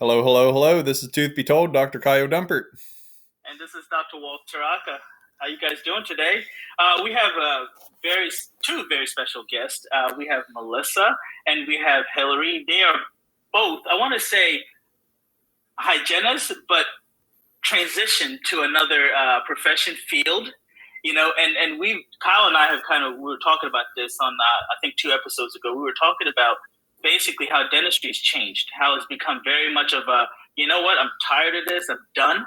Hello, hello, hello. This is Tooth Be Told, Dr. Kyo Dumpert. And this is Dr. Walter Aka. How you guys doing today? We have two very special guests. We have Melissa and we have Hillary. They are both, I want to say, hygienists, but transitioned to another profession field. And Kyle and I we were talking about this on, I think 2 episodes ago. We were talking about basically how dentistry has changed, how it's become very much of a, you know what, I'm tired of this, I'm done.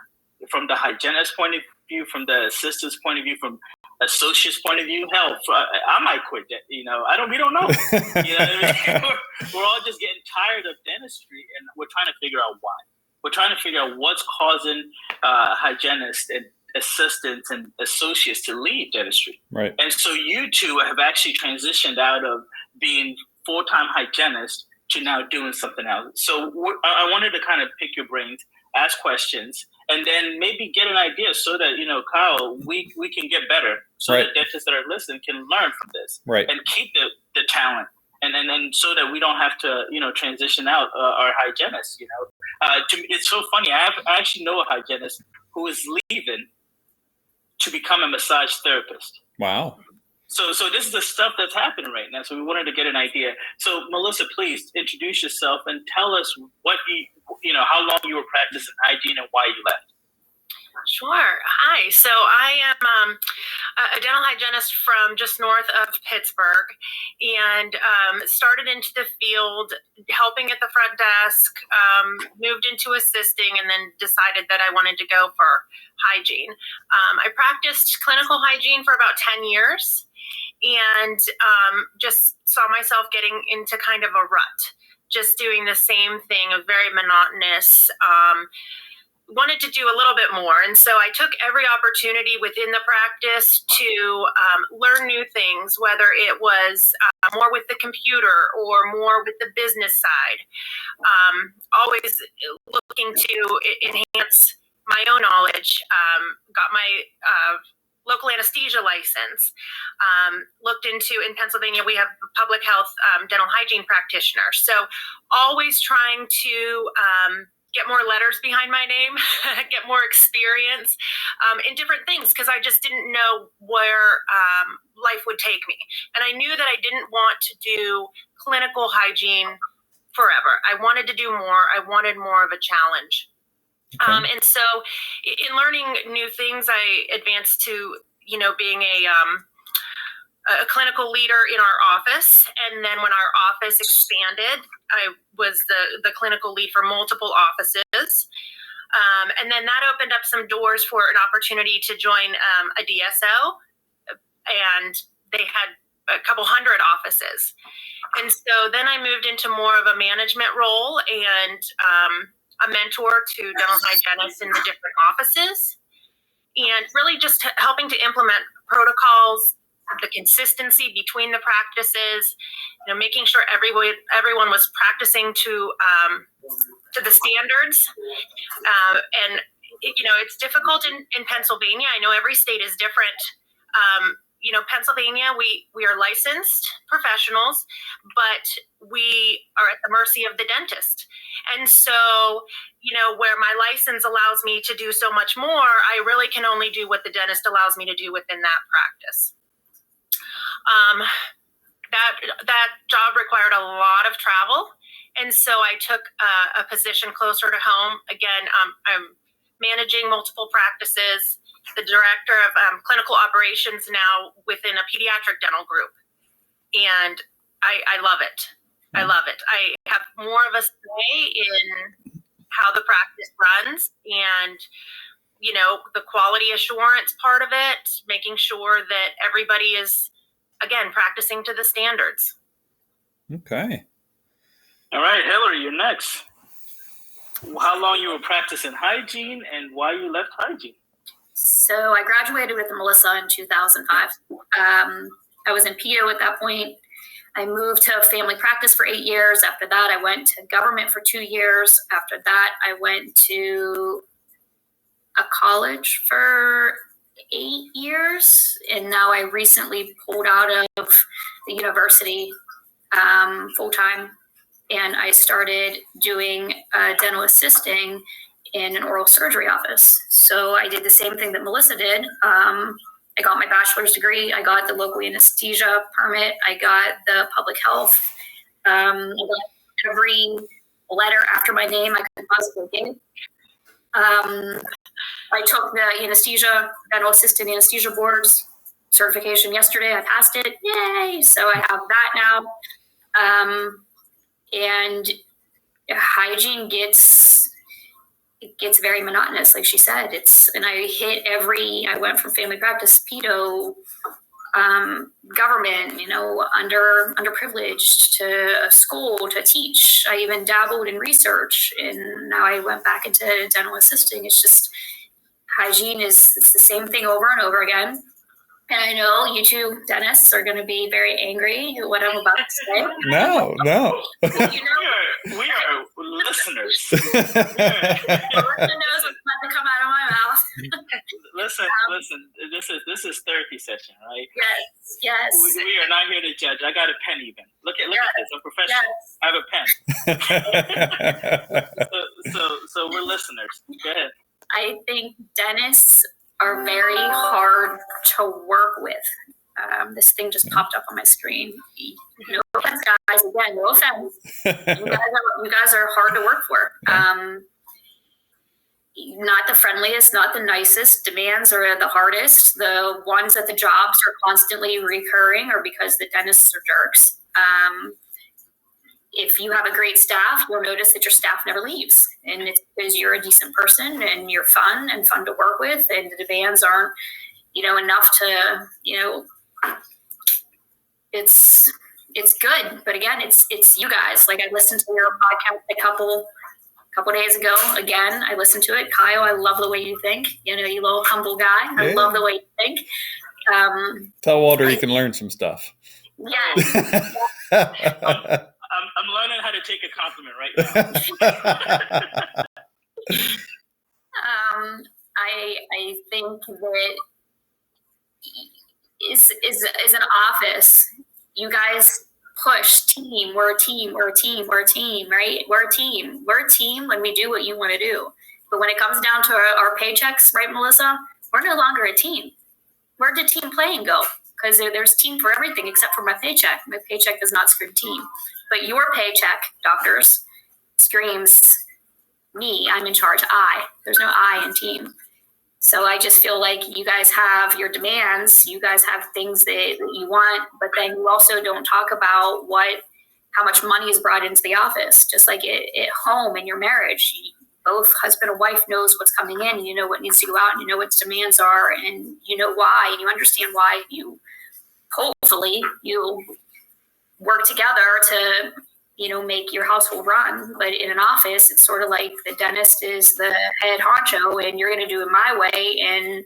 From the hygienist point of view, from the assistant's point of view, from associate's point of view, hell, I might quit that. We don't know. We're all just getting tired of dentistry, and we're trying to figure out why. We're trying to figure out what's causing hygienists and assistants and associates to leave dentistry. Right. And so you two have actually transitioned out of being full-time hygienists to now doing something else. So I wanted to kind of pick your brains, ask questions, and then maybe get an idea so that, Kyle, we can get better so right. that dentists that are listening can learn from this right. and keep the talent. And so that we don't have to, transition out our hygienists, It's so funny. I actually know a hygienist who is leaving to become a massage therapist. Wow. So this is the stuff that's happening right now. So we wanted to get an idea. So Melissa, please introduce yourself and tell us how long you were practicing hygiene and why you left. Sure. Hi. So I am a dental hygienist from just north of Pittsburgh, and started into the field helping at the front desk, moved into assisting, and then decided that I wanted to go for hygiene. I practiced clinical hygiene for about 10 years and just saw myself getting into kind of a rut, just doing the same thing, a very monotonous, wanted to do a little bit more. And so I took every opportunity within the practice to learn new things, whether it was more with the computer or more with the business side. Always looking to enhance my own knowledge. Got my local anesthesia license. Looked into, in Pennsylvania, we have public health dental hygiene practitioners. So always trying to get more letters behind my name, get more experience in different things, because I just didn't know where life would take me. And I knew that I didn't want to do clinical hygiene forever. I wanted to do more. I wanted more of a challenge. Okay. And so in learning new things, I advanced to, being a clinical leader in our office. And then when our office expanded, I was the clinical lead for multiple offices. And then that opened up some doors for an opportunity to join a DSO. And they had a couple hundred offices. And so then I moved into more of a management role and a mentor to dental hygienists in the different offices. And really just helping to implement protocols, the consistency between the practices, making sure everyone was practicing to the standards. And it's difficult in Pennsylvania. I know every state is different. Pennsylvania, we are licensed professionals, but we are at the mercy of the dentist. And so, where my license allows me to do so much more, I really can only do what the dentist allows me to do within that practice. That job required a lot of travel. And so I took a position closer to home. Again, I'm managing multiple practices, the director of clinical operations now within a pediatric dental group. And I love it. I love it. I have more of a say in how the practice runs and, the quality assurance part of it, making sure that everybody is, again, practicing to the standards. Okay. All right, Hillary, you're next. How long you were practicing hygiene and why you left hygiene? So I graduated with Melissa in 2005. I was in PO at that point. I moved to family practice for 8 years. After that, I went to government for 2 years. After that, I went to a college for 8 years. And now I recently pulled out of the university full-time and I started doing dental assisting in an oral surgery office. So I did the same thing that Melissa did. I got my bachelor's degree. I got the local anesthesia permit. I got the public health. I got every letter after my name I could possibly get. I took the anesthesia, dental assistant anesthesia boards certification yesterday. I passed it. Yay! So I have that now. And hygiene gets very monotonous, like she said. And I went from family practice, pedo, government, underprivileged, to a school to teach. I even dabbled in research, and now I went back into dental assisting. It's just hygiene it's the same thing over and over again. And I know you two dentists are going to be very angry at what I'm about to say. No. We are listeners. Melissa knows what's about to come out of my mouth. Listen. This is therapy session, right? Yes. We are not here to judge. I got a pen even. Look at this. I'm professional. Yes. I have a pen. So we're listeners. Go ahead. I think dentists are very hard to work with. This thing just popped up on my screen. No offense, guys. Again, no offense. You guys are hard to work for. Not the friendliest, not the nicest. Demands are the hardest. The ones that the jobs are constantly recurring are because the dentists are jerks. If you have a great staff, you'll notice that your staff never leaves. And it's because you're a decent person and you're fun to work with, and the demands aren't, enough to, it's good. But again, it's you guys. Like, I listened to your podcast a couple days ago. Again, I listened to it. Kyle, I love the way you think. You little humble guy. I love the way you think. Tell Walter he can learn some stuff. Yes. I'm learning how to take a compliment right now. I think that is an office. You guys push team. We're a team, right? We're a team when we do what you want to do. But when it comes down to our paychecks, right, Melissa, we're no longer a team. Where did team playing go? Because there's team for everything except for my paycheck. My paycheck does not scream team. But your paycheck, doctors, screams me. I'm in charge. There's no I in team. So I just feel like you guys have your demands. You guys have things that you want, but then you also don't talk about how much money is brought into the office. Just like at home in your marriage, both husband and wife knows what's coming in. You know what needs to go out, and you know what demands are, and you know why, and you understand why. Hopefully you work together to make your household run. But in an office, it's sort of like the dentist is the head honcho, and you're going to do it my way, and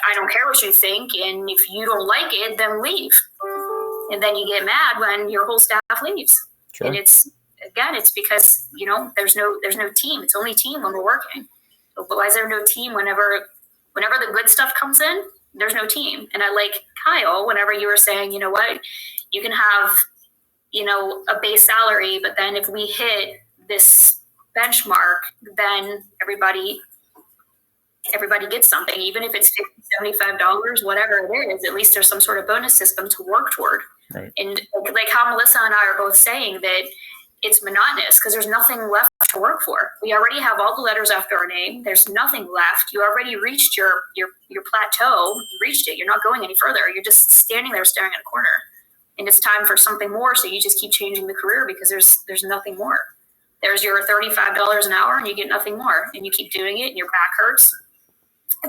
I don't care what you think, and if you don't like it, then leave. And then you get mad when your whole staff leaves. Sure. And it's because there's no team. It's only team when we're working. But why is there no team whenever the good stuff comes in? There's no team. And I like Kyle, whenever you were saying, you know what, you can have a base salary, but then if we hit this benchmark, then everybody gets something, even if it's $50, $75, whatever it is. At least there's some sort of bonus system to work toward. Right. And like how Melissa and I are both saying that it's monotonous because there's nothing left to work for. We already have all the letters after our name. There's nothing left. You already reached your plateau. You reached it. You're not going any further. You're just standing there staring at a corner. And it's time for something more. So you just keep changing the career because there's nothing more. There's your $35 an hour and you get nothing more. And you keep doing it and your back hurts.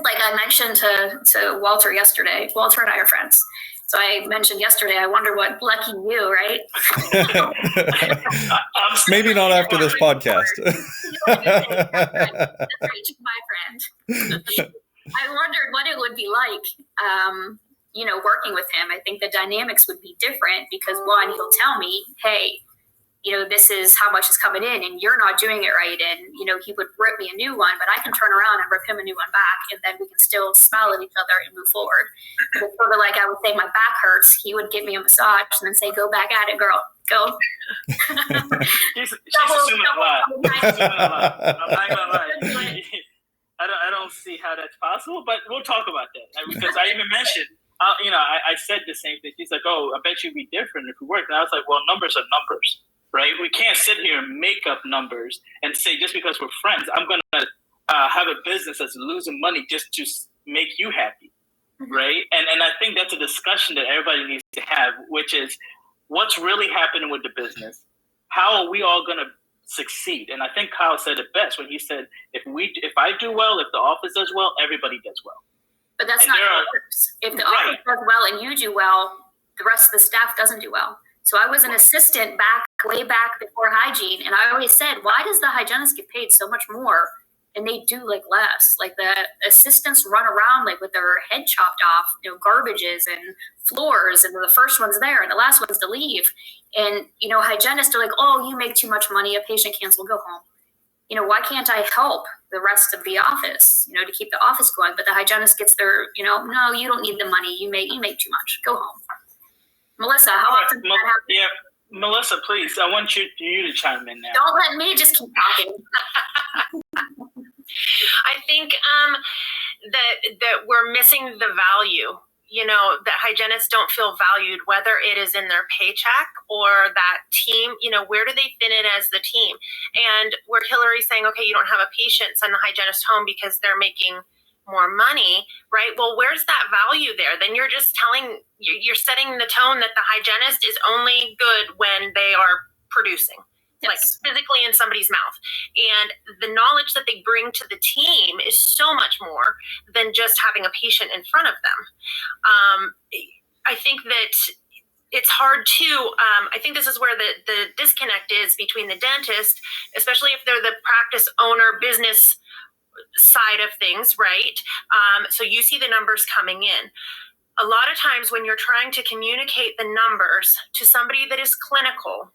Like I mentioned to Walter yesterday, Walter and I are friends. So I mentioned yesterday, I wonder what lucky you, right? Maybe not after this podcast. That's right, my friend. I wondered what it would be like, working with him. I think the dynamics would be different because one, he'll tell me, hey, this is how much is coming in and you're not doing it right. And, he would rip me a new one, but I can turn around and rip him a new one back. And then we can still smile at each other and move forward. It's sort of like I would say my back hurts. He would give me a massage and then say, go back at it, girl. Go. She's assuming a lot. I'm not going to lie. I don't see how that's possible, but we'll talk about that. Because I even mentioned, I said the same thing. She's like, oh, I bet you'd be different if we worked. And I was like, well, numbers are numbers. Right? We can't sit here and make up numbers and say just because we're friends, I'm going to have a business that's losing money just to make you happy, right? And I think that's a discussion that everybody needs to have, which is what's really happening with the business? How are we all going to succeed? And I think Kyle said it best when he said, if I do well, if the office does well, everybody does well. But that's not how it works. If the office does well and you do well, the rest of the staff doesn't do well. So I was an assistant way back before hygiene, and I always said, why does the hygienist get paid so much more and they do less? Like the assistants run around with their head chopped off, garbages and floors, and the first one's there and the last one's to leave. And hygienists are like, oh, you make too much money, a patient cancel, go home. Why can't I help the rest of the office, to keep the office going? But the hygienist gets their, no, you don't need the money, you make too much, go home. Melissa, how often does that happen? Yeah, Melissa, please, I want you to chime in now. Don't let me just keep talking. I think that we're missing the value. That hygienists don't feel valued, whether it is in their paycheck or that team. Where do they fit in as the team? And where Hillary's saying, okay, you don't have a patient, send the hygienist home because they're making more money, right? Well, where's that value there? Then you're just you're setting the tone that the hygienist is only good when they are producing, like physically in somebody's mouth. And the knowledge that they bring to the team is so much more than just having a patient in front of them. I think that it's hard to, I think this is where the disconnect is between the dentist, especially if they're the practice owner business side of things, right? So you see the numbers coming in. A lot of times when you're trying to communicate the numbers to somebody that is clinical,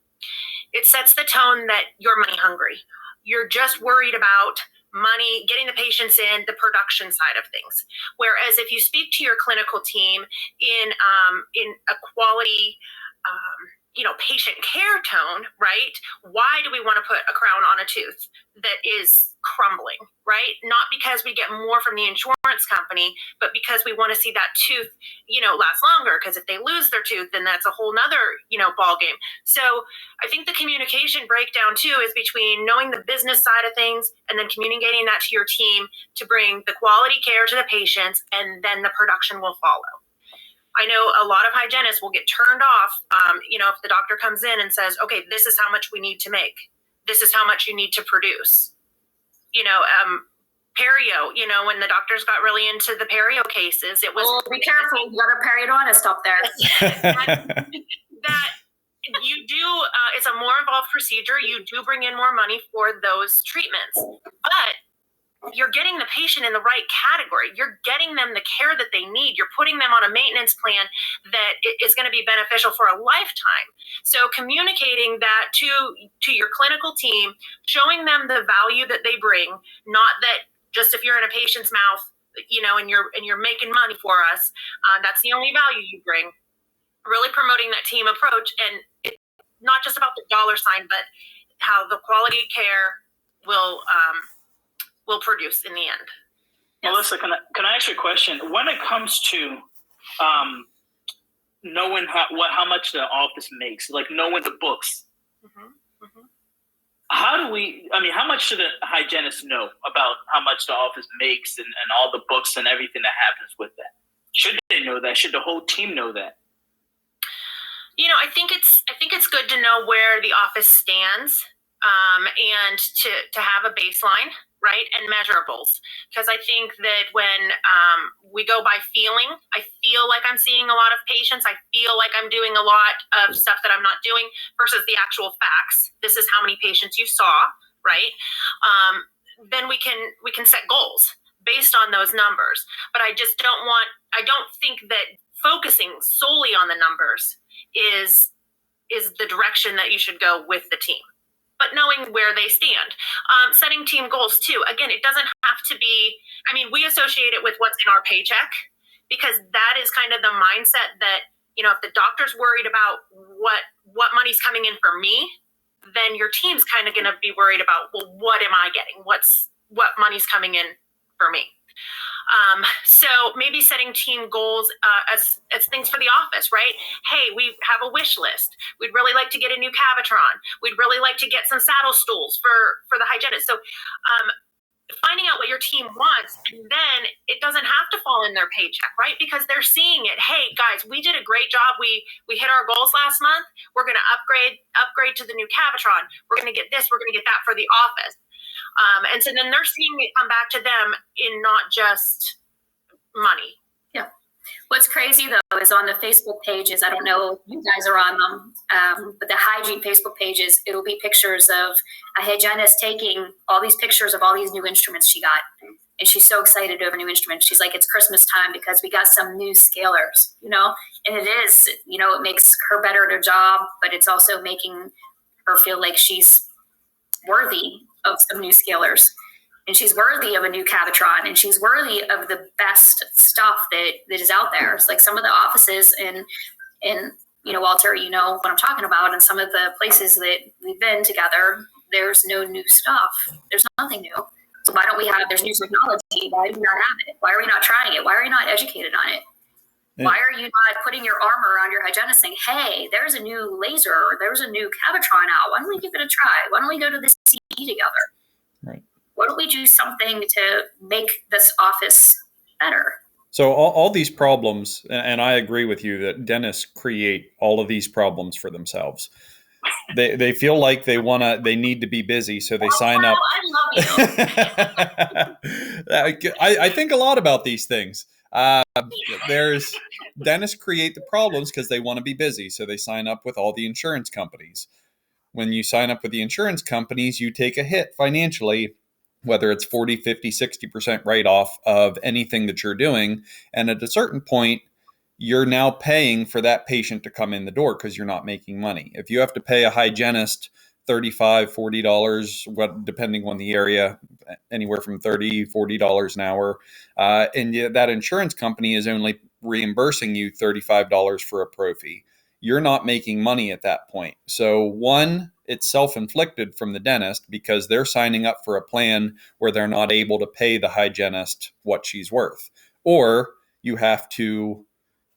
it sets the tone that you're money hungry. You're just worried about money, getting the patients in, the production side of things. Whereas if you speak to your clinical team in a quality, patient care tone, right? Why do we want to put a crown on a tooth that is crumbling, right? Not because we get more from the insurance company, but because we want to see that tooth, last longer. Because if they lose their tooth, then that's a whole nother, ball game. So I think the communication breakdown too is between knowing the business side of things and then communicating that to your team to bring the quality care to the patients, and then the production will follow. I know a lot of hygienists will get turned off, if the doctor comes in and says, okay, this is how much we need to make. This is how much you need to produce. Perio, when the doctors got really into the perio cases, it was... Oh, be careful. You got a periodontist up there. that you do, it's a more involved procedure. You do bring in more money for those treatments. But you're getting the patient in the right category. You're getting them the care that they need. You're putting them on a maintenance plan that is going to be beneficial for a lifetime. So communicating that to your clinical team, showing them the value that they bring, not that just if you're in a patient's mouth, and you're making money for us, that's the only value you bring. Really promoting that team approach, and it's not just about the dollar sign, but how the quality care will produce in the end. Yes. Melissa, can I ask you a question? When it comes to knowing how much the office makes, like knowing the books, how much should a hygienist know about how much the office makes and all the books and everything that happens with that? Should they know that? Should the whole team know that? I think it's good to know where the office stands, and to have a baseline, right, and measurables. Because I think that when we go by feeling, I feel like I'm seeing a lot of patients. I feel like I'm doing a lot of stuff that I'm not doing versus the actual facts. This is how many patients you saw, right? Then we can set goals based on those numbers. But I don't think that focusing solely on the numbers is is the direction that you should go with the team, but knowing where they stand. Setting team goals too. Again, it doesn't have to be, I mean, we associate it with what's in our paycheck, because that is kind of the mindset that, you know, if the doctor's worried about what money's coming in for me, then your team's kind of going to be worried about, well, what am I getting? What money's coming in for me? So maybe setting team goals as things for the office, right? Hey, we have a wish list. We'd really like to get a new Cavitron. We'd really like to get some saddle stools for the hygienist. So finding out what your team wants, and then it doesn't have to fall in their paycheck, right? Because they're seeing it. Hey, guys, we did a great job. We hit our goals last month. We're going to upgrade to the new Cavitron. We're going to get this. We're going to get that for the office. And so then they're seeing it come back to them in not just money. Yeah. What's crazy though is on the Facebook pages, I don't know if you guys are on them, but the hygiene Facebook pages, it'll be pictures of a hygienist taking all these pictures of all these new instruments she got. And she's so excited over new instruments. She's like, it's Christmas time because we got some new scalers, you know? And it is, you know, it makes her better at her job, but it's also making her feel like she's worthy of some new scalers. And she's worthy of a new Cavitron, and she's worthy of the best stuff that is out there. It's like some of the offices in you know, Walter, you know what I'm talking about, and some of the places that we've been together, there's no new stuff. There's nothing new. So why don't we have, there's new technology, why do we not have it? Why are we not trying it? Why are we not educated on it? Why are you not putting your arm around your hygienist saying, hey, there's a new laser, or there's a new Cavitron out. Why don't we give it a try? Why don't we go to this CE together? Right. Why don't we do something to make this office better? So all these problems, and I agree with you that dentists create all of these problems for themselves. They feel like they need to be busy, so they sign up. I love you. I think a lot about these things. There's dentists create the problems because they want to be busy, so they sign up with all the insurance companies. When you sign up with the insurance companies, you take a hit financially, whether it's 40, 50, 60% write-off of anything that you're doing. And at a certain point, you're now paying for that patient to come in the door because you're not making money. If you have to pay a hygienist $35, $40, depending on the area, anywhere from $30, $40 an hour, and that insurance company is only reimbursing you $35 for a pro fee, you're not making money at that point. So one, it's self-inflicted from the dentist because they're signing up for a plan where they're not able to pay the hygienist what she's worth. Or you have to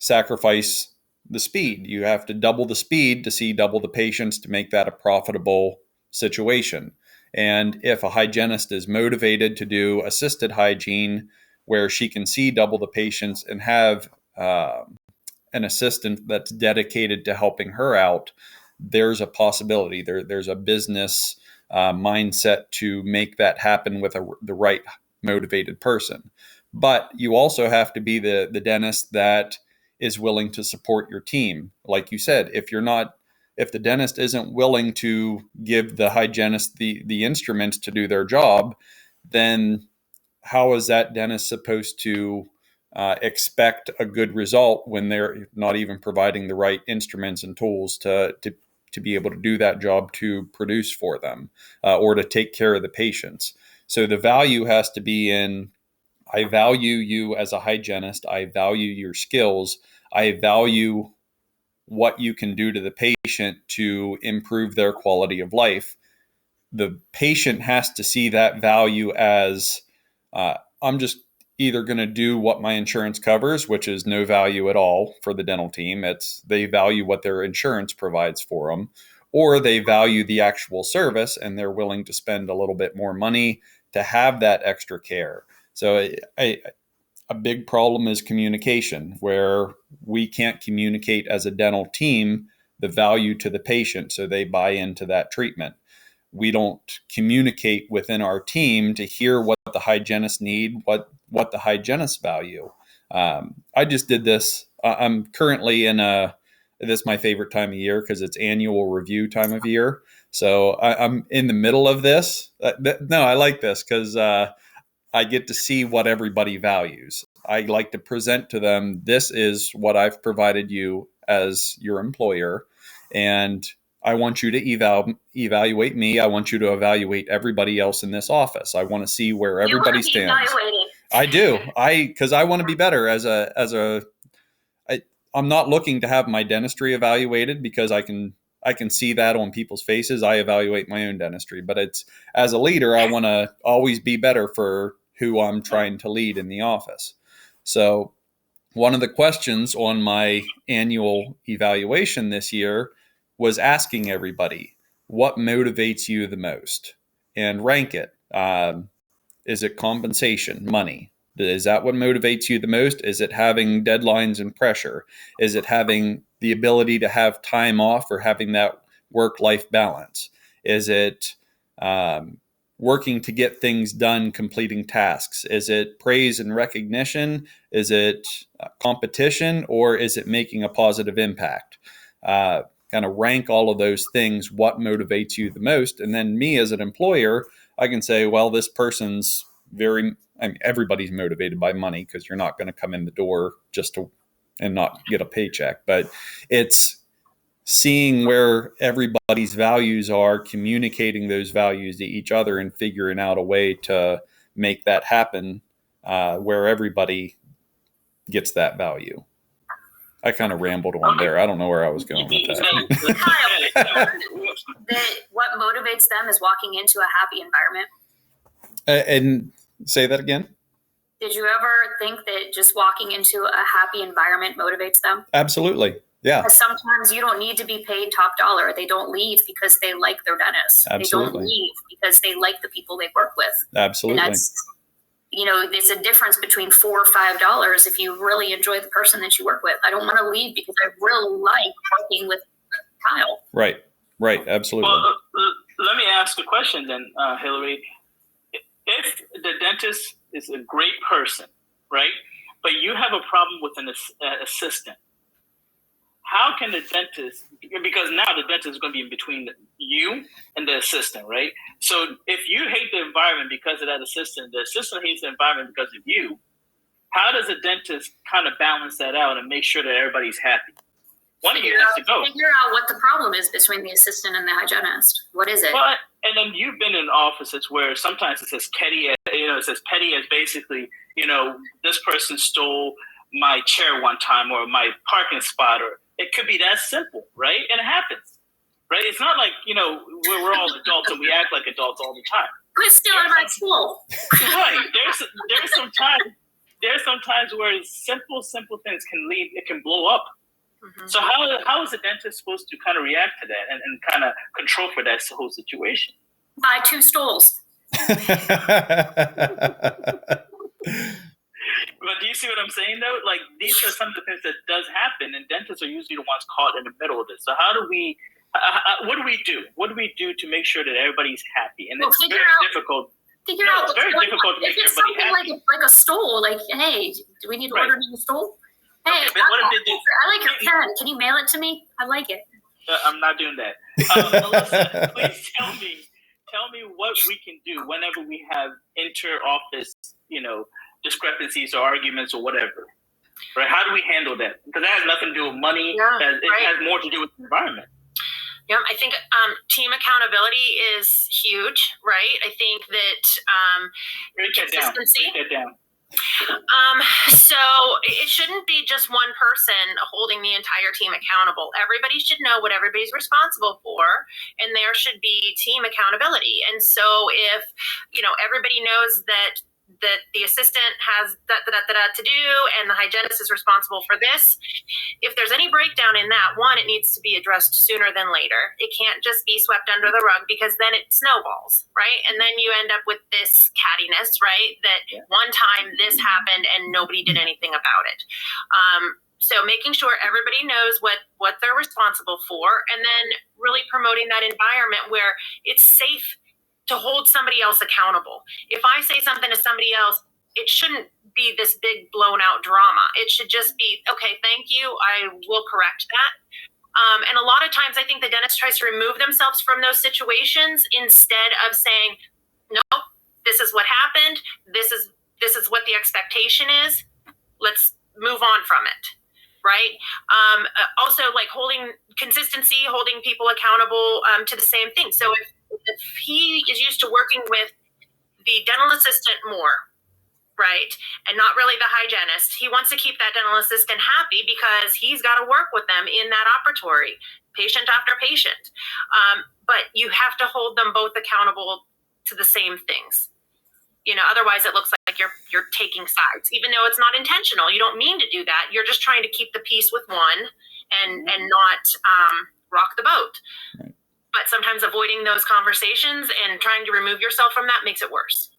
sacrifice the speed. You have to double the speed to see double the patients to make that a profitable situation. And if a hygienist is motivated to do assisted hygiene where she can see double the patients and have an assistant that's dedicated to helping her out, there's a possibility. There's a business mindset to make that happen with the right motivated person. But you also have to be the dentist that is willing to support your team. Like you said, if the dentist isn't willing to give the hygienist the instruments to do their job, then how is that dentist supposed to expect a good result when they're not even providing the right instruments and tools to be able to do that job to produce for them or to take care of the patients? So the value has to be in, I value you as a hygienist. I value your skills. I value what you can do to the patient to improve their quality of life. The patient has to see that value as I'm just either going to do what my insurance covers, which is no value at all for the dental team. They value what their insurance provides for them, or they value the actual service and they're willing to spend a little bit more money to have that extra care. So a big problem is communication, where we can't communicate as a dental team the value to the patient so they buy into that treatment. We don't communicate within our team to hear what the hygienists need, what the hygienists value. I just did this. I'm currently this is my favorite time of year because it's annual review time of year. So I'm in the middle of this. No, I like this because I get to see what everybody values. I like to present to them, this is what I've provided you as your employer. And I want you to evaluate me. I want you to evaluate everybody else in this office. I want to see where everybody stands. I do. Because I want to be better I'm not looking to have my dentistry evaluated because I can see that on people's faces. I evaluate my own dentistry, but it's as a leader, I want to always be better for who I'm trying to lead in the office. So one of the questions on my annual evaluation this year was asking everybody, what motivates you the most? And rank it. Is it compensation, money? Is that what motivates you the most? Is it having deadlines and pressure? Is it having the ability to have time off or having that work-life balance? Is it working to get things done, completing tasks? Is it praise and recognition? Is it competition? Or is it making a positive impact? Kind of rank all of those things, what motivates you the most. And then me as an employer, I can say, well, this person's everybody's motivated by money because you're not going to come in the door and not get a paycheck. But it's seeing where everybody's values are, communicating those values to each other and figuring out a way to make that happen where everybody gets that value. I kind of rambled on there. I don't know where I was going with that. What motivates them is walking into a happy environment. And say that again. Did you ever think that just walking into a happy environment motivates them? Absolutely. Yeah. Because sometimes you don't need to be paid top dollar. They don't leave because they like their dentist. Absolutely. They don't leave because they like the people they work with. Absolutely. And that's, it's a difference between $4 or $5 if you really enjoy the person that you work with. I don't want to leave because I really like working with Kyle. Right. Absolutely. Well, let me ask a question then, Hillary. If the dentist is a great person, right, but you have a problem with an assistant, how can the dentist, because now the dentist is going to be in between you and the assistant, right? So if you hate the environment because of that assistant, the assistant hates the environment because of you, how does a dentist kind of balance that out and make sure that everybody's happy? One of you has to go. Figure out what the problem is between the assistant and the hygienist. What is it? Well, and then you've been in offices where sometimes it's as petty as basically, this person stole my chair one time or my parking spot, or it could be that simple, right? And it happens, right? It's not like, we're all adults and we act like adults all the time. Quit stealing my tool. Right. There's some times where simple things can blow up. Mm-hmm. So how is a dentist supposed to kind of react to that and kind of control for that whole situation? Buy 2 stools. But do you see what I'm saying, though? Like, these are some of the things that does happen, and dentists are usually the ones caught in the middle of this. So how do we what do we do? What do we do to make sure that everybody's happy? And it's very difficult. Figure out it's very difficult to make everybody happy. Like a stool, like, hey, do we need to order a stool? Hey, okay, I like your pen. Can you mail it to me? I like it. I'm not doing that. Melissa, please tell me what we can do whenever we have inter-office, discrepancies or arguments or whatever. Right? How do we handle that? Because that has nothing to do with money. It has more to do with the environment. Yeah, I think team accountability is huge, right? I think that consistency. Break that down. So it shouldn't be just one person holding the entire team accountable. Everybody should know what everybody's responsible for, and there should be team accountability. And so if, everybody knows that the assistant has to do and the hygienist is responsible for this, if there's any breakdown in that, one, it needs to be addressed sooner than later. It can't just be swept under the rug because then it snowballs, right? And then you end up with this cattiness, right? That one time this happened and nobody did anything about it. So making sure everybody knows what they're responsible for, and then really promoting that environment where it's safe to hold somebody else accountable. If I say something to somebody else, it shouldn't be this big blown out drama. It should just be, okay, thank you, I will correct that. And a lot of times I think the dentist tries to remove themselves from those situations instead of saying, no, this is what happened. This is what the expectation is. Let's move on from it. right? Also, like holding consistency, holding people accountable to the same thing. So if he is used to working with the dental assistant more, right, and not really the hygienist, he wants to keep that dental assistant happy because he's got to work with them in that operatory, patient after patient. But you have to hold them both accountable to the same things. Otherwise it looks like you're taking sides, even though it's not intentional. You don't mean to do that. You're just trying to keep the peace with one and not rock the boat. Right. But sometimes avoiding those conversations and trying to remove yourself from that makes it worse.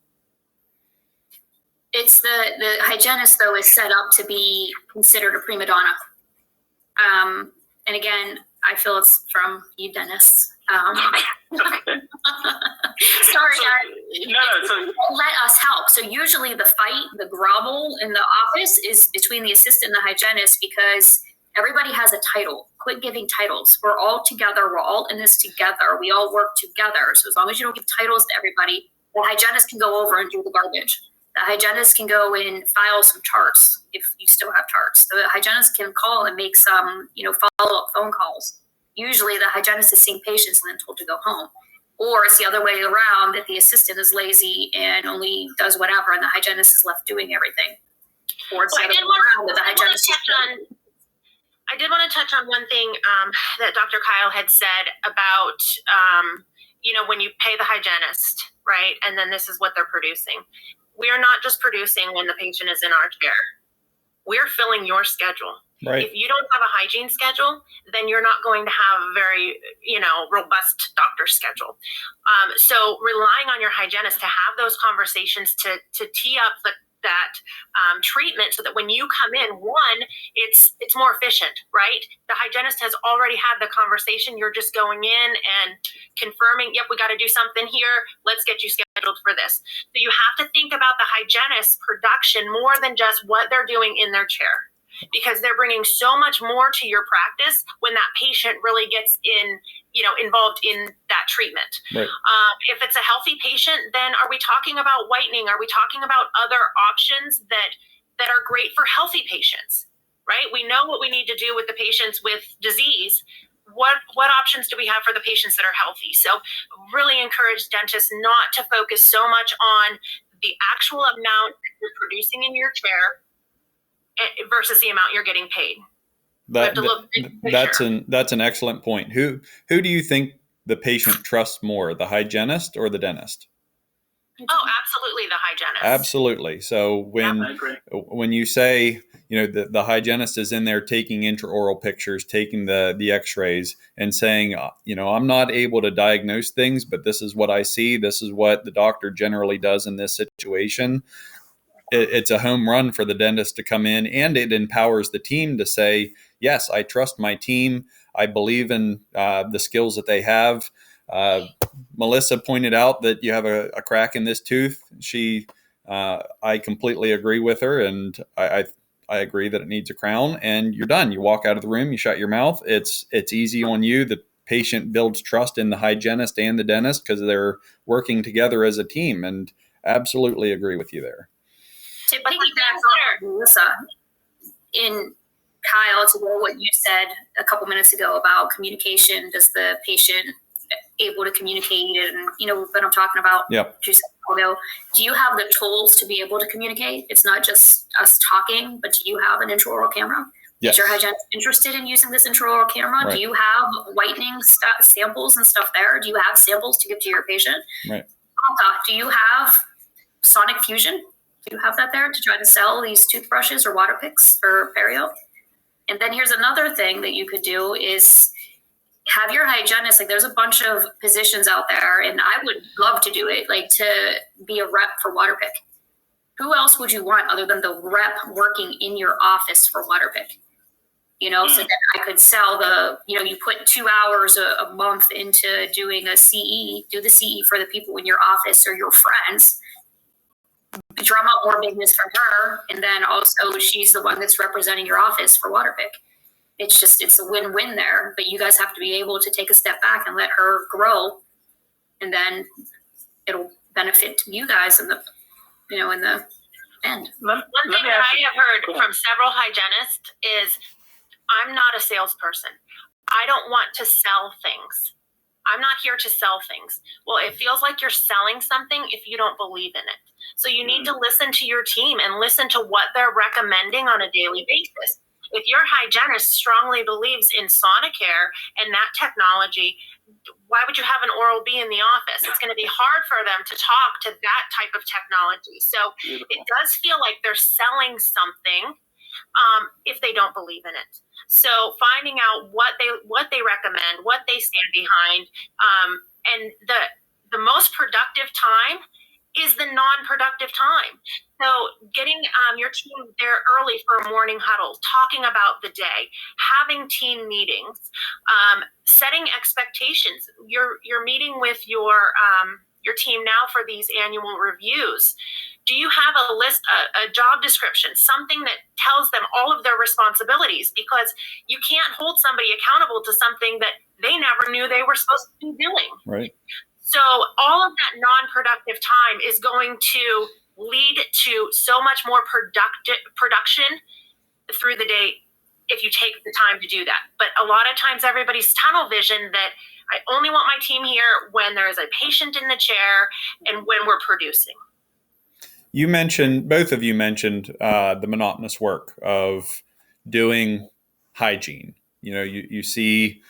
It's the hygienist, though, is set up to be considered a prima donna. And again, I feel it's from you dentists. Sorry, let us help. So usually the fight, the grovel in the office is between the assistant and the hygienist because everybody has a title. Quit giving titles. We're all together. We're all in this together. We all work together. So as long as you don't give titles to everybody, the hygienist can go over and do the garbage. The hygienist can go and file some charts if you still have charts. The hygienist can call and make some, follow-up phone calls. Usually the hygienist is seeing patients and then told to go home. Or it's the other way around, that the assistant is lazy and only does whatever and the hygienist is left doing everything. Or it's the other way around, that the hygienist is I did want to touch on one thing that Dr. Kyle had said about, when you pay the hygienist, right? And then this is what they're producing. We are not just producing when the patient is in our chair. We're filling your schedule. Right. If you don't have a hygiene schedule, then you're not going to have a very, robust doctor schedule. So relying on your hygienist to have those conversations to tee up that treatment so that when you come in, one, it's more efficient, right? The hygienist has already had the conversation. You're just going in and confirming, yep, we got to do something here. Let's get you scheduled for this. So you have to think about the hygienist's production more than just what they're doing in their chair, because they're bringing so much more to your practice when that patient really gets involved in that treatment. Right. If it's a healthy patient, then are we talking about whitening? Are we talking about other options that are great for healthy patients, right? We know what we need to do with the patients with disease. What options do we have for the patients that are healthy? So really encourage dentists not to focus so much on the actual amount that you're producing in your chair versus the amount you're getting paid. That's an excellent point. Who do you think the patient trusts more, the hygienist or the dentist? Oh, absolutely, the hygienist. Absolutely. So when you say, the hygienist is in there taking intraoral pictures, taking the x-rays and saying, I'm not able to diagnose things, but this is what I see. This is what the doctor generally does in this situation. It's a home run for the dentist to come in, and it empowers the team to say, yes, I trust my team. I believe in the skills that they have. Melissa pointed out that you have a crack in this tooth. I completely agree with her, and I agree that it needs a crown, and you're done. You walk out of the room, you shut your mouth. It's easy on you. The patient builds trust in the hygienist and the dentist because they're working together as a team, and absolutely agree with you there. To piggyback on Melissa, in Kyle, to what you said a couple minutes ago about communication, does the patient able to communicate and what I'm talking about? Yep. Do you have the tools to be able to communicate? It's not just us talking, but do you have an intraoral camera? Yes. Is your hygienist interested in using this intraoral camera? Right. Do you have whitening samples and stuff there? Do you have samples to give to your patient? Right. Do you have sonic fusion? Do you have that there to try to sell these toothbrushes or water picks for perio? And then here's another thing that you could do is have your hygienist, there's a bunch of positions out there, and I would love to do it, to be a rep for water pick. Who else would you want other than the rep working in your office for water pick? So that I could sell you put 2 hours a month into doing a CE, do the CE for the people in your office or your friends, drum up more business for her, and then also she's the one that's representing your office for water pick. It's a win-win there, but you guys have to be able to take a step back and let her grow, and then it'll benefit you guys in the end. One thing that I have heard from several hygienists is I'm not a salesperson. I don't want to sell things. I'm not here to sell things. Well, it feels like you're selling something if you don't believe in it. So you need to listen to your team and listen to what they're recommending on a daily basis. If your hygienist strongly believes in sauna care and that technology, why would you have an Oral-B in the office? It's going to be hard for them to talk to that type of technology. So it does feel like they're selling something if they don't believe in it. So finding out what they recommend, what they stand behind, and the most productive time is the non-productive time. So getting your team there early for a morning huddle, talking about the day, having team meetings, setting expectations. You're meeting with your team now for these annual reviews. Do you have a list, a job description, something that tells them all of their responsibilities? Because you can't hold somebody accountable to something that they never knew they were supposed to be doing. Right. So all of that non-productive time is going to lead to so much more production through the day if you take the time to do that. But a lot of times everybody's tunnel vision that I only want my team here when there is a patient in the chair and when we're producing. You mentioned, both of you mentioned the monotonous work of doing hygiene. You know, you see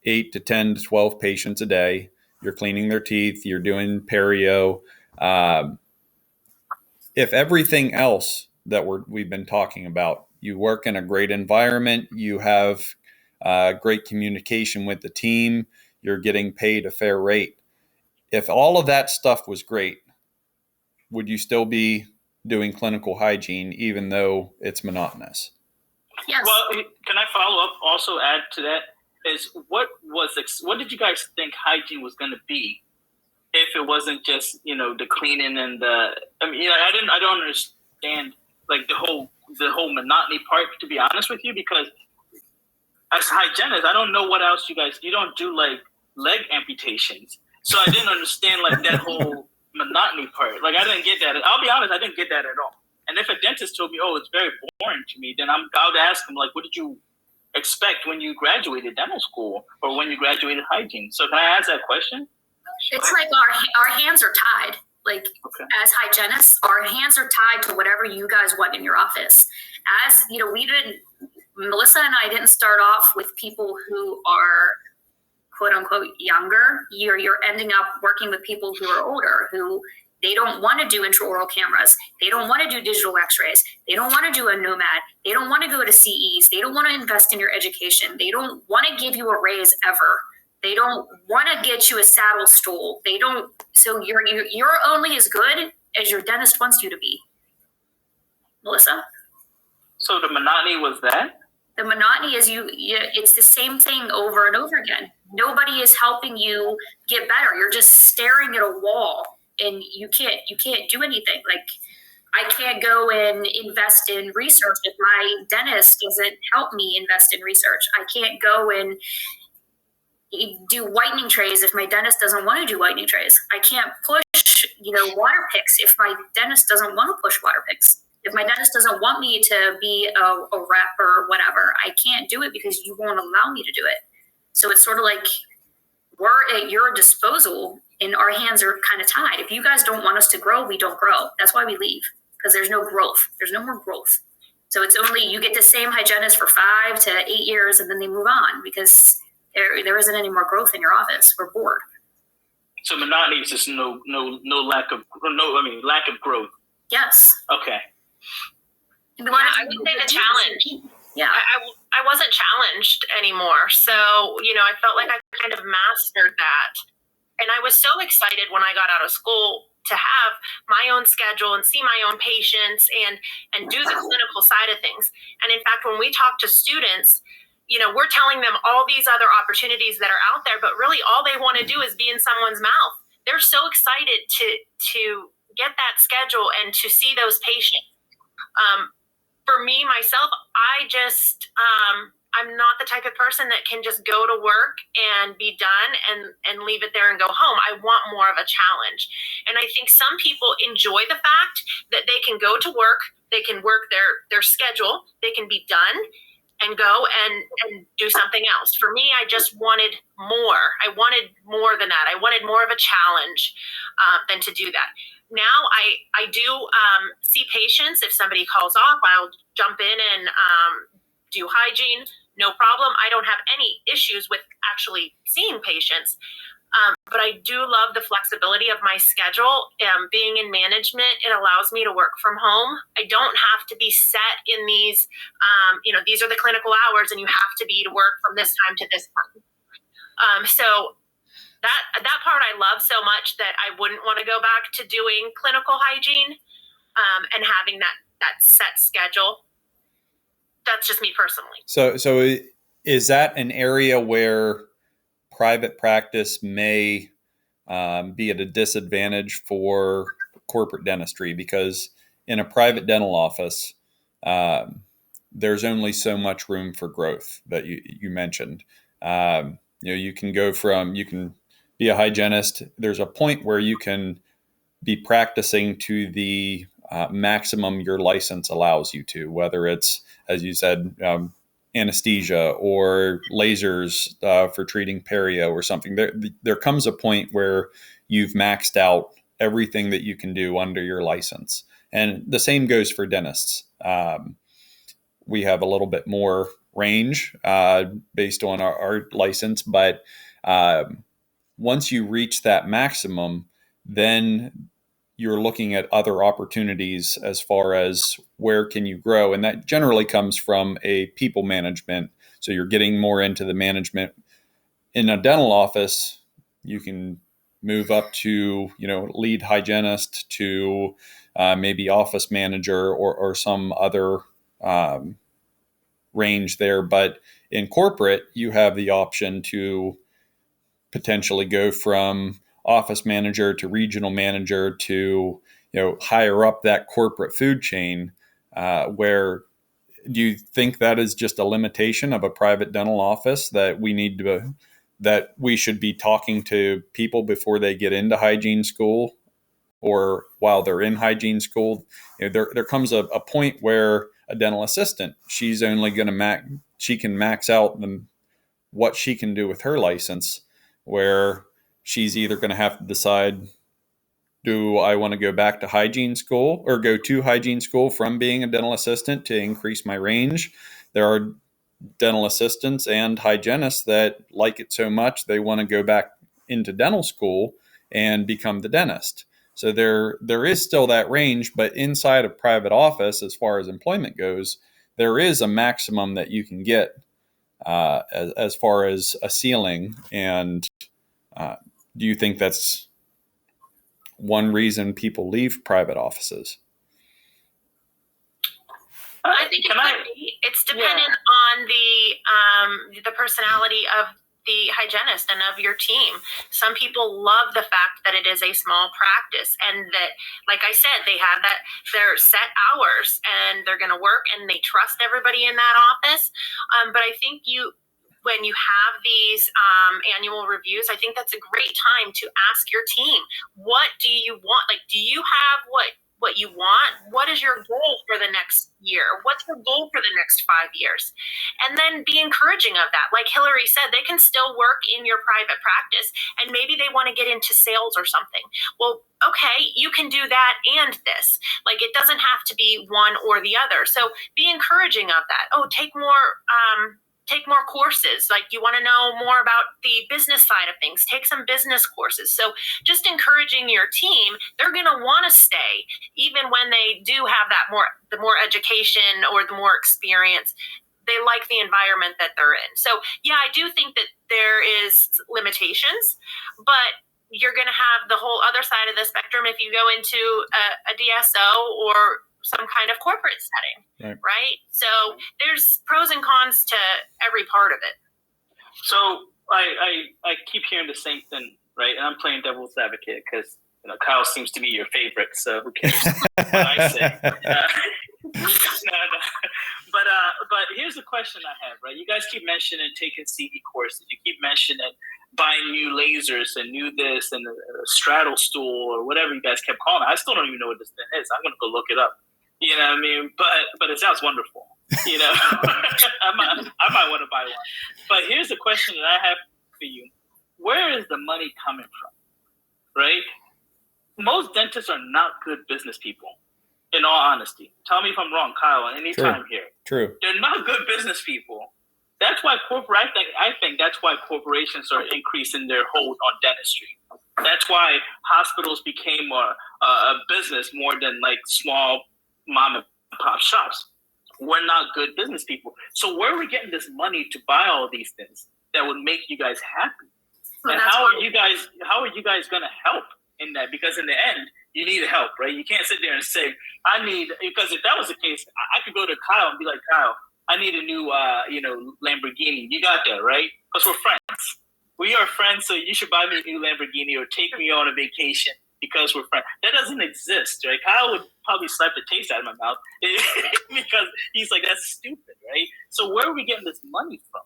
8 to 10 to 12 patients a day. You're cleaning their teeth. You're doing perio. If everything else that we've been talking about, you work in a great environment, you have great communication with the team, you're getting paid a fair rate. If all of that stuff was great, would you still be doing clinical hygiene even though it's monotonous? Yes. Well, can I follow up? Also, add to that is what did you guys think hygiene was going to be if it wasn't just the cleaning and the? I mean, I don't understand like the whole monotony part, to be honest with you, because as hygienists, I don't know what else you don't do like leg amputations, so I didn't understand like that whole monotony part. Like I didn't get that. I'll be honest, I didn't get that at all. And if a dentist told me, "Oh, it's very boring to me," then I would ask him, like, "What did you expect when you graduated dental school or when you graduated hygiene?" So can I ask that question? It's like our hands are tied. Like as hygienists, our hands are tied to whatever you guys want in your office. As Melissa and I didn't start off with people who are quote unquote younger. You're ending up working with people who are older, who they don't want to do intraoral cameras. They don't want to do digital x-rays. They don't want to do a nomad. They don't want to go to CEs. They don't want to invest in your education. They don't want to give you a raise ever. They don't want to get you a saddle stool. They don't. So you're only as good as your dentist wants you to be. Melissa? So the monotony was that? The monotony is it's the same thing over and over again. Nobody is helping you get better. You're just staring at a wall and you can't do anything. Like I can't go and invest in research if my dentist doesn't help me invest in research. I can't go and do whitening trays if my dentist doesn't want to do whitening trays. I can't push, water picks if my dentist doesn't want to push water picks. If my dentist doesn't want me to be a rep or whatever, I can't do it because you won't allow me to do it. So it's sort of like we're at your disposal and our hands are kind of tied. If you guys don't want us to grow, we don't grow. That's why we leave, because there's no growth. There's no more growth. So it's only you get the same hygienist for 5 to 8 years and then they move on because there isn't any more growth in your office. We're bored. So monotony is just lack of growth. Yes. Okay. I would say the challenge. Yeah. I wasn't challenged anymore. So, I felt like I kind of mastered that. And I was so excited when I got out of school to have my own schedule and see my own patients and do the clinical side of things. And in fact, when we talk to students, we're telling them all these other opportunities that are out there, but really all they want to do is be in someone's mouth. They're so excited to get that schedule and to see those patients. For me, myself, I'm not the type of person that can just go to work and be done and leave it there and go home. I want more of a challenge. And I think some people enjoy the fact that they can go to work, they can work their schedule, they can be done, and go and do something else. For me, I just wanted more. I wanted more than that. I wanted more of a challenge than to do that. Now I do see patients. If somebody calls off, I'll jump in and do hygiene. No problem. I don't have any issues with actually seeing patients. But I do love the flexibility of my schedule. Being in management, it allows me to work from home. I don't have to be set in these, these are the clinical hours and you have to be to work from this time to this time. So that part I love so much that I wouldn't want to go back to doing clinical hygiene and having that set schedule. That's just me personally. So is that an area where private practice may be at a disadvantage for corporate dentistry? Because in a private dental office, there's only so much room for growth that you mentioned. You can be a hygienist. There's a point where you can be practicing to the maximum your license allows you to, whether it's, as you said, anesthesia or lasers for treating perio or something. There comes a point where you've maxed out everything that you can do under your license. And the same goes for dentists. We have a little bit more range based on our license, but once you reach that maximum, then you're looking at other opportunities as far as where can you grow. And that generally comes from a people management. So you're getting more into the management. In a dental office, you can move up to, lead hygienist to maybe office manager or some other range there. But in corporate, you have the option to potentially go from office manager to regional manager to higher up that corporate food chain. Where do you think that is just a limitation of a private dental office that we should be talking to people before they get into hygiene school, or while they're in hygiene school? There comes a point where a dental assistant, she's only going to she can max out what she can do with her license, where she's either going to have to decide, do I want to go back to hygiene school or go to hygiene school from being a dental assistant to increase my range? There are dental assistants and hygienists that like it so much they want to go back into dental school and become the dentist. So there is still that range, but inside a private office, as far as employment goes, there is a maximum that you can get as far as a ceiling. And do you think that's one reason people leave private offices? I think it's dependent on the personality of the hygienist and of your team. Some people love the fact that it is a small practice and that, like I said, they have their set hours and they're going to work and they trust everybody in that office. But I think when you have these annual reviews, I think that's a great time to ask your team, what do you want? Like, do you have what you want? What is your goal for the next year? What's your goal for the next 5 years? And then be encouraging of that. Like Hillary said, they can still work in your private practice and maybe they want to get into sales or something. Well, okay, you can do that and this. Like, it doesn't have to be one or the other. So be encouraging of that. Oh, take more courses. Like, you want to know more about the business side of things, take some business courses. So just encouraging your team, they're going to want to stay even when they do have the more education or the more experience. They like the environment that they're in. So yeah, I do think that there is limitations, but you're going to have the whole other side of the spectrum if you go into a DSO or some kind of corporate setting, right? So there's pros and cons to every part of it. So I keep hearing the same thing, right? And I'm playing devil's advocate because Kyle seems to be your favorite, so who cares what I say? But here's the question I have, right? You guys keep mentioning taking CE courses. You keep mentioning buying new lasers and new this and a straddle stool or whatever you guys kept calling it. I still don't even know what this thing is. I'm going to go look it up. You know what I mean? But it sounds wonderful. You know, I might want to buy one. But here's the question that I have for you: where is the money coming from? Right? Most dentists are not good business people. In all honesty, tell me if I'm wrong, Kyle. Anytime here, True. they're not good business people. That's why I think that's why corporations are increasing their hold on dentistry. That's why hospitals became a business more than like small mom and pop shops. We're not good business people. So where are we getting this money to buy all these things that would make you guys happy? Well, and how are you guys going to help in that? Because in the end, you need help, right? You can't sit there and say, because if that was the case, I could go to Kyle and be like, Kyle, I need a new, Lamborghini. You got that, right? Because we're friends. We are friends, so you should buy me a new Lamborghini or take me on a vacation because we're friends. That doesn't exist, right? Kyle would probably slap the taste out of my mouth because he's like, that's stupid, right? So where are we getting this money from?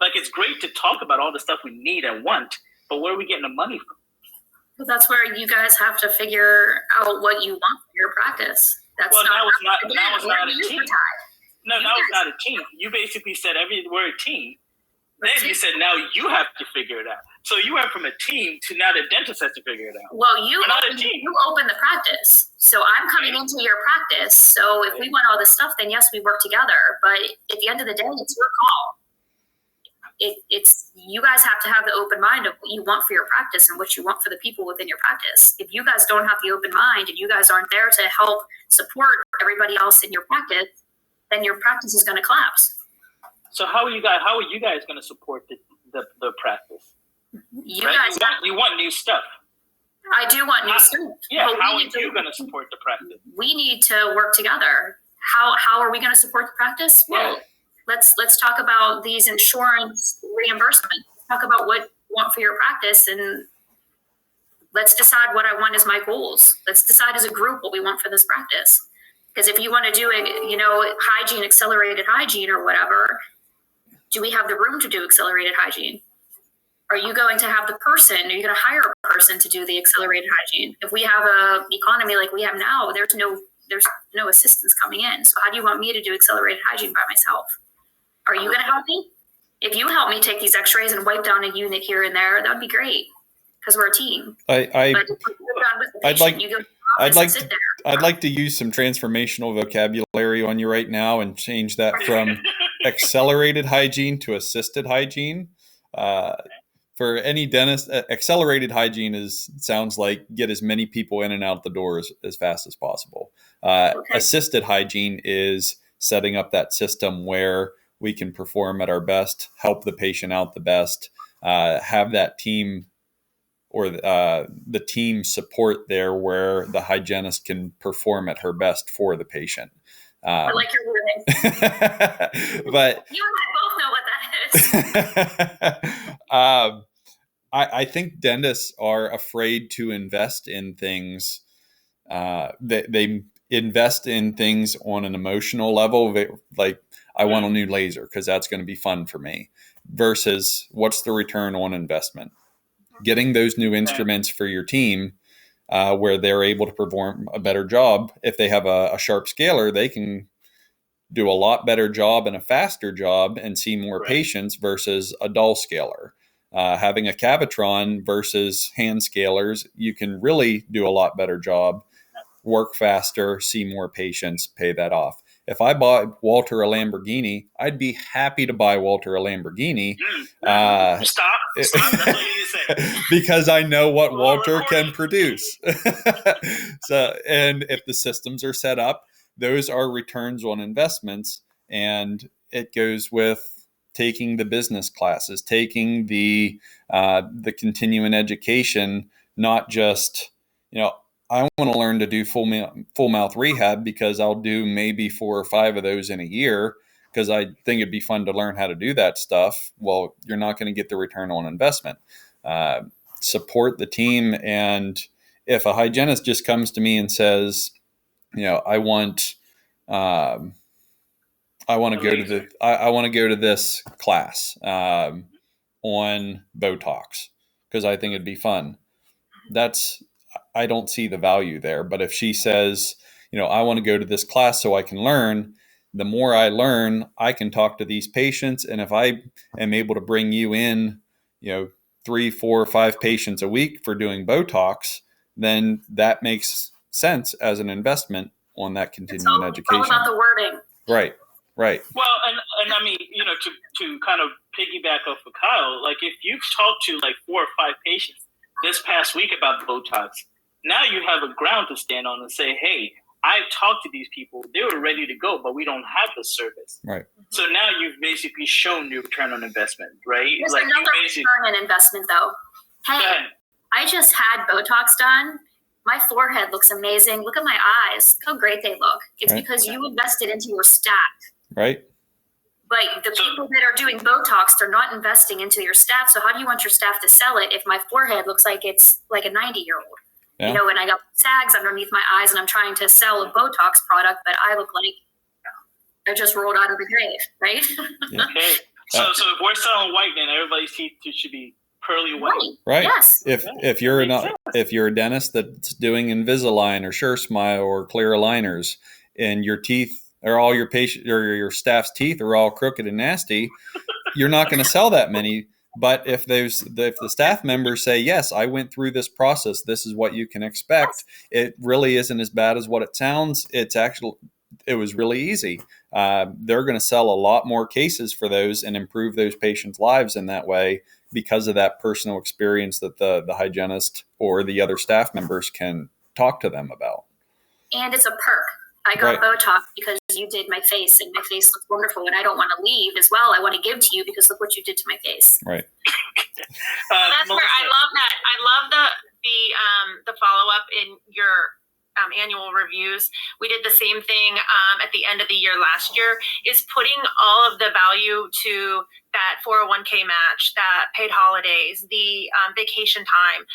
Like, it's great to talk about all the stuff we need and want, but where are we getting the money from? Well, that's where you guys have to figure out what you want for your practice. That's now it's not a team. No, now it's not a team. You basically said we're a team. Then you said now you have to figure it out. So you went from a team to now the dentist has to figure it out. Well, you open the practice. So I'm coming into your practice. So if we want all this stuff, then yes, we work together. But at the end of the day, it's your call. It's you guys have to have the open mind of what you want for your practice and what you want for the people within your practice. If you guys don't have the open mind and you guys aren't there to help support everybody else in your practice, then your practice is going to collapse. So how are you guys going to support the practice? You want new stuff. I do want new stuff. Yeah, how are you going to support the practice? We need to work together. How are we going to support the practice? Well, let's talk about these insurance reimbursements. Talk about what you want for your practice, and let's decide what I want as my goals. Let's decide as a group what we want for this practice. Because if you want to do hygiene, accelerated hygiene or whatever, do we have the room to do accelerated hygiene? Are you going to have the person? Are you going to hire a person to do the accelerated hygiene? If we have a economy like we have now, there's no assistance coming in. So how do you want me to do accelerated hygiene by myself? Are you going to help me? If you help me take these x-rays and wipe down a unit here and there, that would be great because we're a team. I'd like to use some transformational vocabulary on you right now and change that from accelerated hygiene to assisted hygiene. For any dentist, accelerated hygiene sounds like get as many people in and out the door as fast as possible. Assisted hygiene is setting up that system where we can perform at our best, help the patient out the best, have that team or the team support there where the hygienist can perform at her best for the patient. I like your wording. But you and I both know what that is. I think dentists are afraid to invest in things. They invest in things on an emotional level, like I want a new laser because that's going to be fun for me, versus what's the return on investment? Getting those new instruments for your team where they're able to perform a better job. If they have a sharp scaler, they can do a lot better job and a faster job and see more patients versus a dull scaler. Having a Cavitron versus hand scalers, you can really do a lot better job, work faster, see more patients, pay that off. If I bought Walter a Lamborghini, I'd be happy to buy Walter a Lamborghini. Stop. That's what you need to say. Because I know what Walter can produce. So, and if the systems are set up, those are returns on investments, and it goes with taking the business classes, taking the continuing education, not just, I want to learn to do full mouth rehab because I'll do maybe 4 or 5 of those in a year because I think it'd be fun to learn how to do that stuff. Well, you're not going to get the return on investment. Support the team. And if a hygienist just comes to me and says, I want to go to this class on Botox because I think it'd be fun. I don't see the value there. But if she says, I want to go to this class so I can learn, the more I learn, I can talk to these patients. And if I am able to bring you in, 3, 4, 5 patients a week for doing Botox, then that makes sense as an investment on that continuing education. It's all about the wording. Right. Well, and I mean, to kind of piggyback off of Kyle, like if you've talked to like 4 or 5 patients this past week about Botox, now you have a ground to stand on and say, hey, I've talked to these people. They were ready to go, but we don't have the service. Right. So now you've basically shown your return on investment, right? There's another return on investment, though. Hey, I just had Botox done. My forehead looks amazing. Look at my eyes. Look how great they look. It's because you invested into your staff. Right. But the people that are doing Botox, they're not investing into your staff. So how do you want your staff to sell it if my forehead looks like it's like a 90-year-old? Yeah. And I got sags underneath my eyes and I'm trying to sell a Botox product, but I look like I just rolled out of the grave, right? Yeah. Okay. So if we're selling white, then everybody's teeth should be pearly white. Right. Yes. If you're a dentist that's doing Invisalign or Sure Smile or clear aligners, and your teeth or all your patient or your staff's teeth are all crooked and nasty, you're not going to sell that many. But if the staff members say, yes, I went through this process, this is what you can expect, it really isn't as bad as what it sounds. It was really easy. They're going to sell a lot more cases for those and improve those patients' lives in that way because of that personal experience that the hygienist or the other staff members can talk to them about. And it's a perk. I got Botox because you did my face, and my face looks wonderful, and I don't want to leave as well. I want to give to you because look what you did to my face. Right. That's where I love that. I love the follow up in your annual reviews. We did the same thing at the end of the year last year, is putting all of the value to that 401k match, that paid holidays, the vacation time,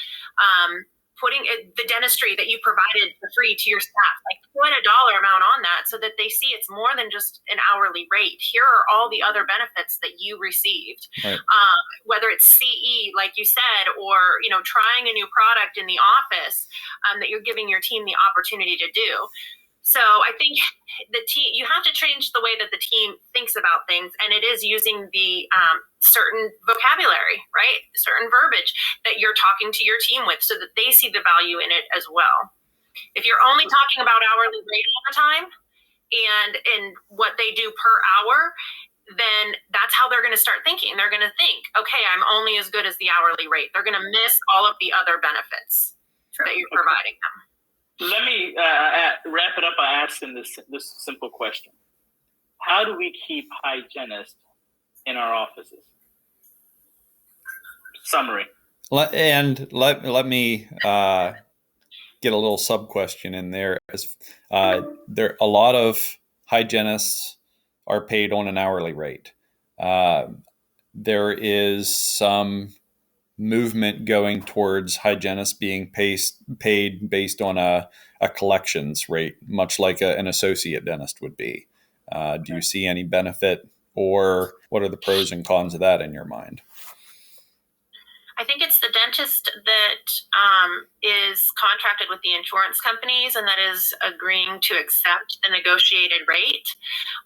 putting the dentistry that you provided for free to your staff, like put a dollar amount on that so that they see it's more than just an hourly rate. Here are all the other benefits that you received, right. Whether it's CE, like you said, or, trying a new product in the office that you're giving your team the opportunity to do. So I think the team, you have to change the way that the team thinks about things, and it is using the certain vocabulary, right? Certain verbiage that you're talking to your team with so that they see the value in it as well. If you're only talking about hourly rate all the time and what they do per hour, then that's how they're going to start thinking. They're going to think, okay, I'm only as good as the hourly rate. They're going to miss all of the other benefits that you're providing them. Let me wrap it up by asking this simple question. How do we keep hygienists in our offices? Summary. Let me get a little sub question in there. There a lot of hygienists are paid on an hourly rate. There is some movement going towards hygienists being paid based on a collections rate, much like an associate dentist would be. Do you see any benefit, or what are the pros and cons of that in your mind? I think it's the dentist that is contracted with the insurance companies and that is agreeing to accept the negotiated rate.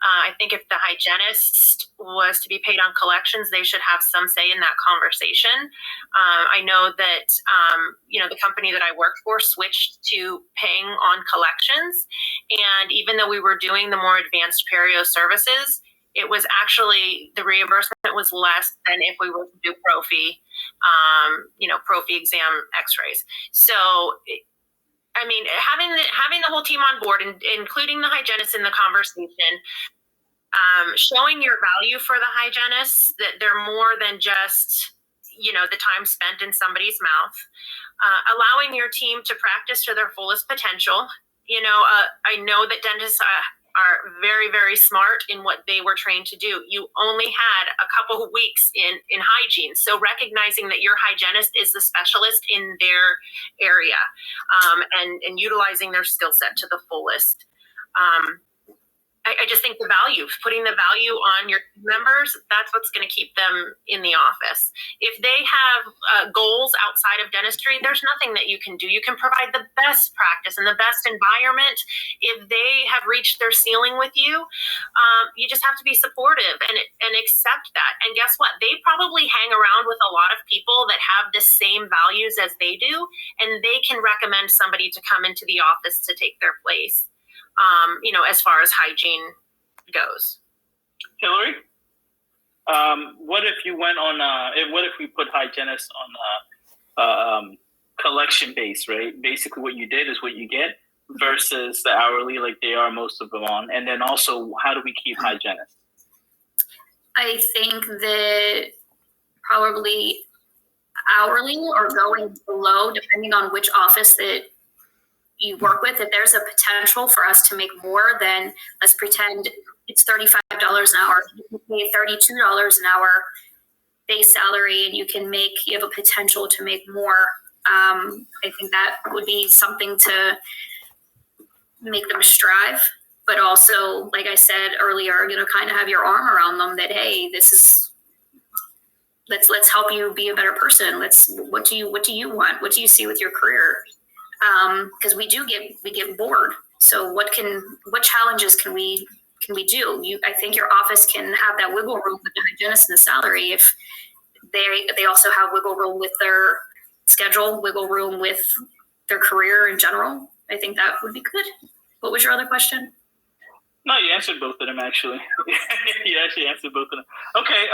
I think if the hygienist was to be paid on collections, they should have some say in that conversation. I know that, the company that I worked for switched to paying on collections. And even though we were doing the more advanced perio services, it was actually, the reimbursement was less than if we were to do prophy, prophy exam x-rays. So, having the whole team on board, and including the hygienist in the conversation, showing your value for the hygienists, that they're more than just, the time spent in somebody's mouth, allowing your team to practice to their fullest potential. I know that dentists are very, very smart in what they were trained to do. You only had a couple of weeks in hygiene. So recognizing that your hygienist is the specialist in their area, and utilizing their skill set to the fullest. I just think putting the value on your members, that's what's going to keep them in the office. If they have goals outside of dentistry, there's nothing that you can do. You can provide the best practice and the best environment. If they have reached their ceiling with you, you just have to be supportive and accept that. And guess what? They probably hang around with a lot of people that have the same values as they do, and they can recommend somebody to come into the office to take their place. As far as hygiene goes. Hillary, what if you went on? What if we put hygienists on collection base, right? Basically, what you did is what you get versus the hourly, like they are most of them on. And then also, how do we keep hygienists? I think that probably hourly or going below, depending on which office that you work with, if there's a potential for us to make more, then let's pretend it's $35 an hour. You can pay $32 an hour base salary, and you have a potential to make more. I think that would be something to make them strive, but also, like I said earlier, kind of have your arm around them that, hey, let's help you be a better person. What do you want? What do you see with your career? Because we get bored. So what challenges can we do? I think your office can have that wiggle room with the hygienist and the salary if they also have wiggle room with their schedule, wiggle room with their career in general. I think that would be good. What was your other question? No, you answered both of them actually. You actually answered both of them. Okay.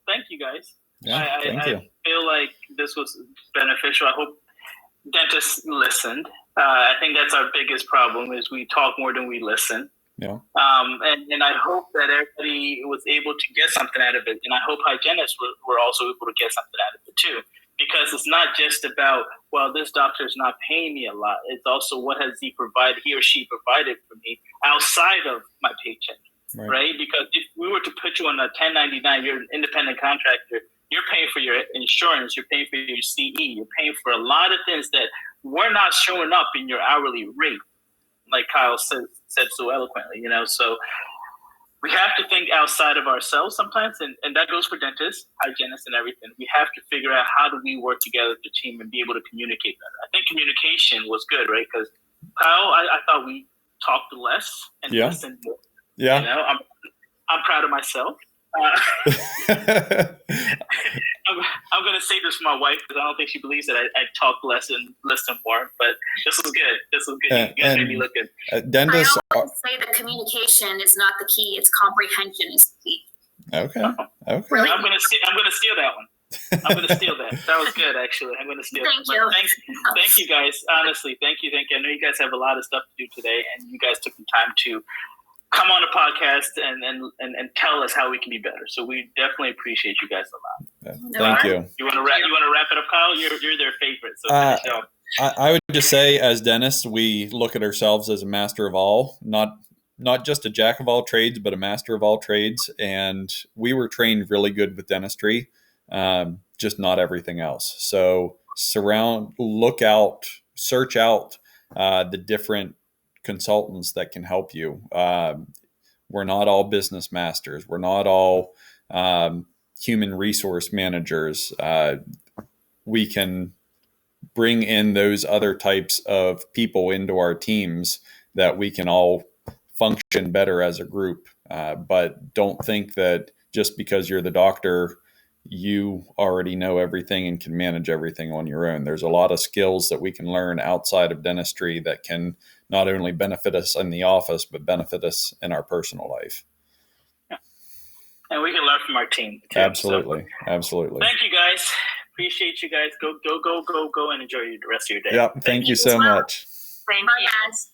Thank you guys. Yeah, thank you. I feel like this was beneficial. I hope dentists listened. I think that's our biggest problem is we talk more than we listen. Yeah. And I hope that everybody was able to get something out of it. And I hope hygienists were also able to get something out of it too. Because it's not just about, well, this doctor is not paying me a lot. It's also what has he or she provided for me outside of my paycheck, right? Because if we were to put you on a 1099, you're an independent contractor, you're paying for your insurance, you're paying for your CE, you're paying for a lot of things that were not showing up in your hourly rate, like Kyle said so eloquently, So we have to think outside of ourselves sometimes, and that goes for dentists, hygienists, and everything. We have to figure out how do we work together as a team and be able to communicate better. I think communication was good, right? Because Kyle, I thought we talked less and listened more. Yeah. I'm proud of myself. I'm going to say this to my wife because I don't think she believes that I talk less and listen more. But this was good. You guys made me look good. Dentists. I always say that communication is not the key; it's comprehension is the key. Okay. Okay. Really? I'm going to steal that one. I'm going to steal that. That was good, actually. I'm going to steal Thank it. you. Thank you, guys. Honestly, thank you. I know you guys have a lot of stuff to do today, and you guys took the time to come on the podcast and tell us how we can be better. So we definitely appreciate you guys a lot. Thank you. You want to wrap it up, Kyle? You're their favorite. So I would just say, as dentists, we look at ourselves as a master of all, not just a jack of all trades, but a master of all trades. And we were trained really good with dentistry, just not everything else. So search out the different consultants that can help you. We're not all business masters. We're not all human resource managers. We can bring in those other types of people into our teams that we can all function better as a group. But don't think that just because you're the doctor, you already know everything and can manage everything on your own. There's a lot of skills that we can learn outside of dentistry that can not only benefit us in the office, but benefit us in our personal life. Yeah. And we can learn from our team too. Absolutely. Absolutely. Thank you guys. Appreciate you guys. Go and enjoy the rest of your day. Yeah. Thank you so much. Thank Bye, you. guys.